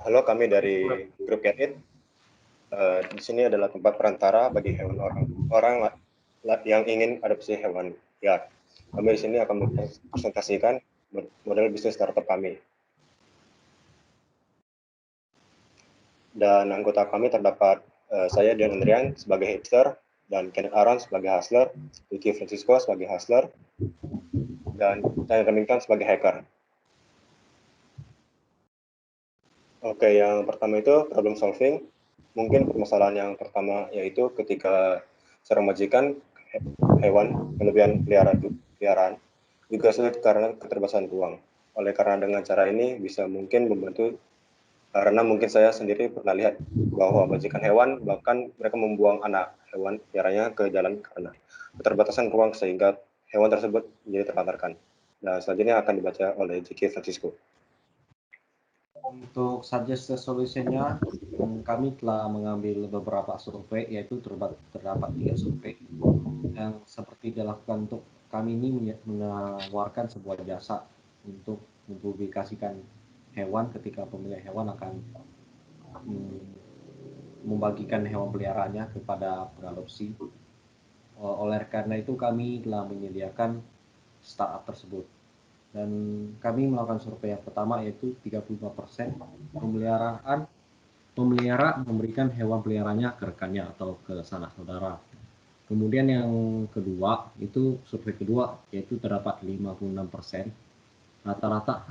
Halo, kami dari grup Get It. Di sini adalah tempat perantara bagi hewan orang yang ingin adopsi hewan liar. Kami di sini akan mempresentasikan model bisnis startup kami. Dan anggota kami terdapat saya Dian Andrian sebagai hipster, dan Kenneth Aaron sebagai hustler, Ricky Francisco sebagai hustler, dan saya Remington sebagai hacker. Oke, yang pertama itu problem solving. Mungkin permasalahan yang pertama yaitu ketika seorang majikan hewan kelebihan peliharaan juga sulit karena keterbatasan uang. Oleh karena dengan cara ini bisa mungkin membantu, karena mungkin saya sendiri pernah lihat bahwa majikan hewan bahkan mereka membuang anak hewan peliharaannya ke jalan karena keterbatasan ruang sehingga hewan tersebut menjadi terlantarkan. Nah, selanjutnya akan dibaca oleh J.K. Francisco. Untuk suggested solution-nya, kami telah mengambil beberapa survei, yaitu terdapat 3 survei yang seperti dilakukan untuk kami ini menawarkan sebuah jasa untuk mempublikasikan hewan ketika pemilik hewan akan membagikan hewan peliharaannya kepada pengadopsi. Oleh karena itu kami telah menyediakan startup tersebut. Dan kami melakukan survei yang pertama, yaitu 35% pemelihara memberikan hewan peliharaannya ke rekannya atau ke sanak saudara. Kemudian yang kedua, itu survei kedua, yaitu terdapat 56%, rata-rata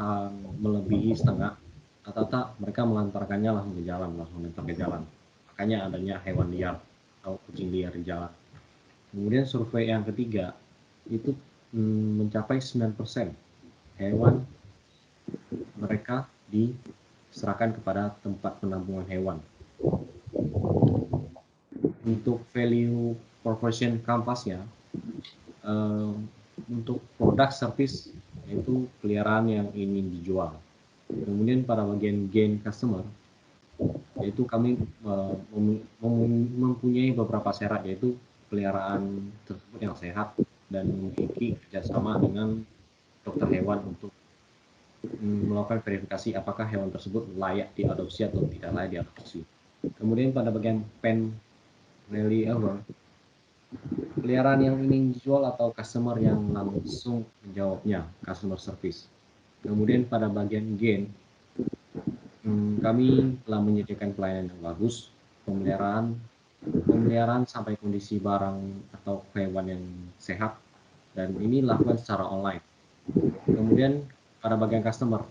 melebihi setengah, rata-rata mereka melantarkannya langsung ke jalan, makanya adanya hewan liar atau kucing liar di jalan. Kemudian survei yang ketiga, itu mencapai 9%, hewan mereka diserahkan kepada tempat penampungan hewan. Untuk value proposition kampasnya, untuk produk service yaitu peliharaan yang ingin dijual. Kemudian pada bagian gain customer, yaitu kami mempunyai beberapa syarat, yaitu peliharaan tersebut yang sehat dan memiliki kerjasama dengan dokter hewan untuk melakukan verifikasi apakah hewan tersebut layak diadopsi atau tidak layak diadopsi. Kemudian pada bagian pen rally over, peliharaan yang ingin dijual atau customer yang langsung menjawabnya, customer service. Kemudian pada bagian gain, kami telah menyediakan pelayanan yang bagus, pemeliharaan sampai kondisi barang atau hewan yang sehat, dan ini dilakukan secara online. Kemudian pada bagian customer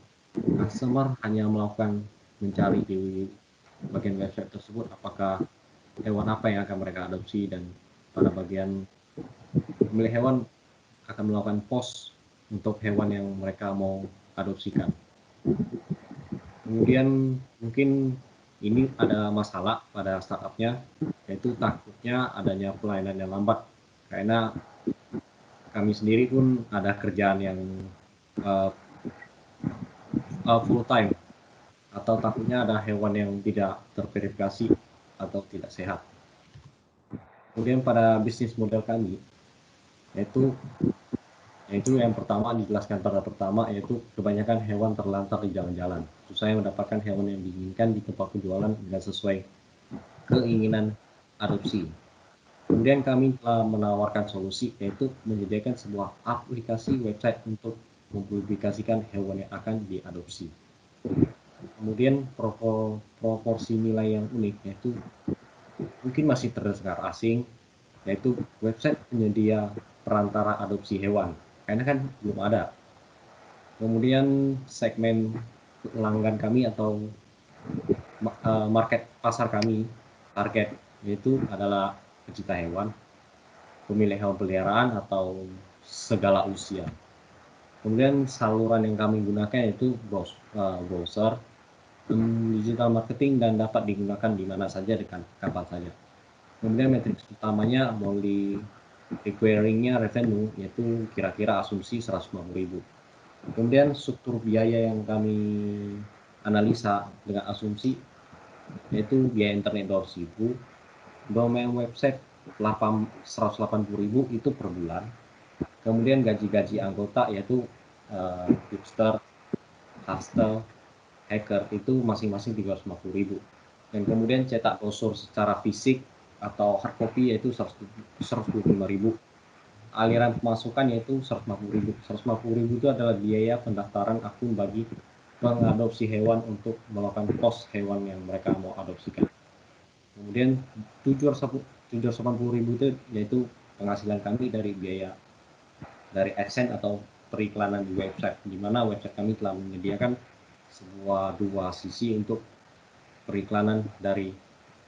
hanya melakukan mencari di bagian website tersebut apakah hewan apa yang akan mereka adopsi, dan pada bagian pemilik hewan akan melakukan post untuk hewan yang mereka mau adopsikan. Kemudian mungkin ini ada masalah pada startupnya, yaitu takutnya adanya pelayanan yang lambat, karena kami sendiri pun ada kerjaan yang full time, atau takutnya ada hewan yang tidak terverifikasi atau tidak sehat. Kemudian pada bisnis model kami, yaitu yang pertama dijelaskan pada pertama, yaitu kebanyakan hewan terlantar di jalan-jalan. Susah mendapatkan hewan yang diinginkan di tempat penjualan dengan sesuai keinginan adopsi. Kemudian kami telah menawarkan solusi, yaitu menyediakan sebuah aplikasi website untuk mempublikasikan hewan yang akan diadopsi. Kemudian proporsi nilai yang unik, yaitu mungkin masih terdengar asing, yaitu website penyedia perantara adopsi hewan, karena kan belum ada. Kemudian segmen pelanggan kami atau market pasar kami, target, yaitu adalah pecinta hewan, pemilik hewan peliharaan, atau segala usia. Kemudian saluran yang kami gunakan yaitu browser, digital marketing, dan dapat digunakan di mana saja dengan kapan saja. Kemudian matriks utamanya melalui requiringnya revenue, yaitu kira-kira asumsi 150.000. Kemudian struktur biaya yang kami analisa dengan asumsi, yaitu biaya internet 200.000, domain website 180.000 itu per bulan. Kemudian gaji-gaji anggota, yaitu hipster, hustle, hacker itu masing-masing 350.000. Dan kemudian cetak brosur secara fisik atau hard copy yaitu 125.000. Aliran pemasukan yaitu 150.000. 150.000 itu adalah biaya pendaftaran akun bagi mengadopsi hewan untuk melakukan pos hewan yang mereka mau adopsikan. Kemudian 780.000 itu yaitu penghasilan kami dari biaya dari AdSense atau periklanan di website, di mana website kami telah menyediakan sebuah dua sisi untuk periklanan dari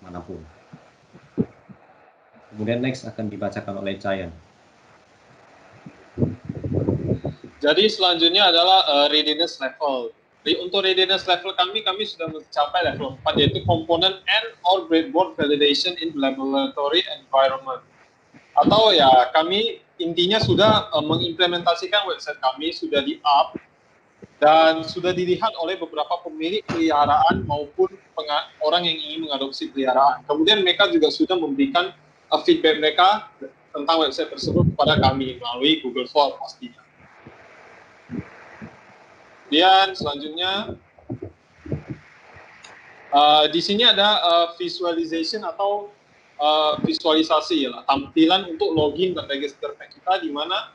manapun. Kemudian next akan dibacakan oleh Cayan. Jadi selanjutnya adalah readiness level. Untuk readiness level kami sudah mencapai level 4, yaitu component and or breadboard validation in laboratory environment. Atau ya kami intinya sudah mengimplementasikan website kami, sudah di-up dan sudah dilihat oleh beberapa pemilik peliharaan maupun orang yang ingin mengadopsi peliharaan. Kemudian mereka juga sudah memberikan feedback mereka tentang website tersebut kepada kami melalui Google Form pastinya. Kemudian selanjutnya di sini ada visualization atau visualisasi ya, tampilan untuk login dan register kita, di mana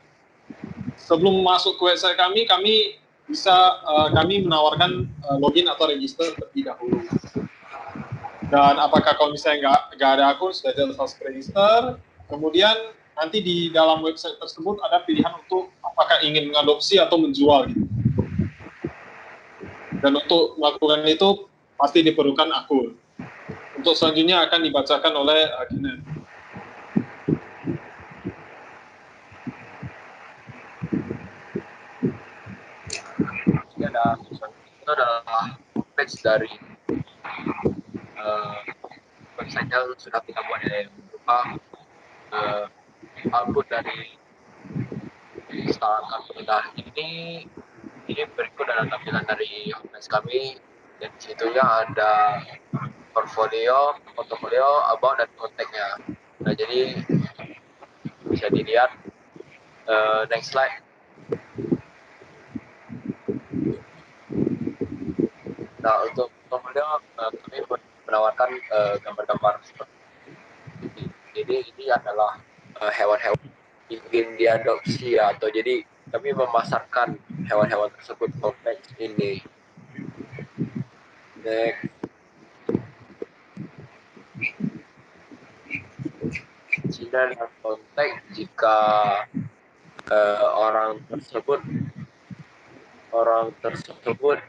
sebelum masuk ke website kami bisa kami menawarkan login atau register terlebih dahulu. Dan apakah kalau misalnya nggak ada akun, sudah jelas register, kemudian nanti di dalam website tersebut ada pilihan untuk apakah ingin mengadopsi atau menjual gitu. Dan untuk melakukan itu pasti diperlukan akun. Untuk selanjutnya akan dibacakan oleh Kenneth. Ini itu adalah page dari website-nya sudah kita buat yang berupa output dari startup kita. Ini berikut adalah tampilan dari homepage kami, dan situnya ada portfolio, about, dan kontaknya. Nah, jadi bisa dilihat. Next slide. Nah, untuk portfolio kami menawarkan gambar-gambar seperti ini. Ini adalah hewan-hewan ingin diadopsi ya, atau jadi kami memasarkan hewan-hewan tersebut konteks ini. Next. Sini adalah konteks jika orang tersebut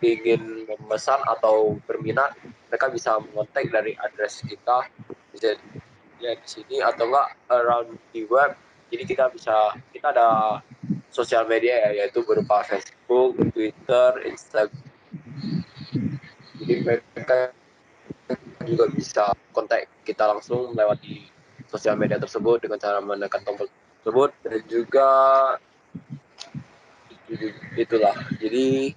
ingin memesan atau berminat, mereka bisa mengontak dari address kita, bisa lihat di sini atau enggak around di web. Jadi kita ada sosial media ya, yaitu berupa Facebook, Twitter, Instagram. Jadi mereka juga bisa kontak kita langsung melewati sosial media tersebut dengan cara menekan tombol tersebut. Dan juga itulah, jadi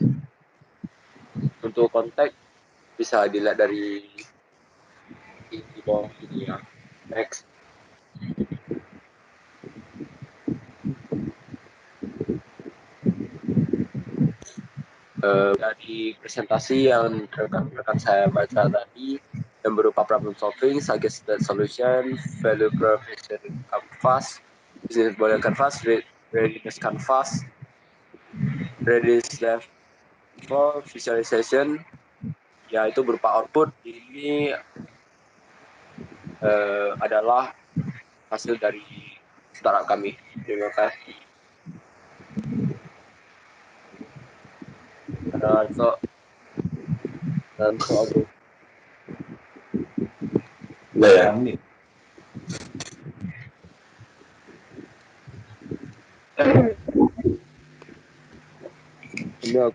untuk kontak bisa dilihat dari di bawah ini ya. Next. Dari presentasi yang rekan saya baca tadi, yang berupa problem solving, suggested solution, value proposition canvas, business model canvas, readiness canvas, readiness level, visualization, ya itu berupa output. Ini adalah hasil dari startup kami. Terima kasih. Dan soal ya.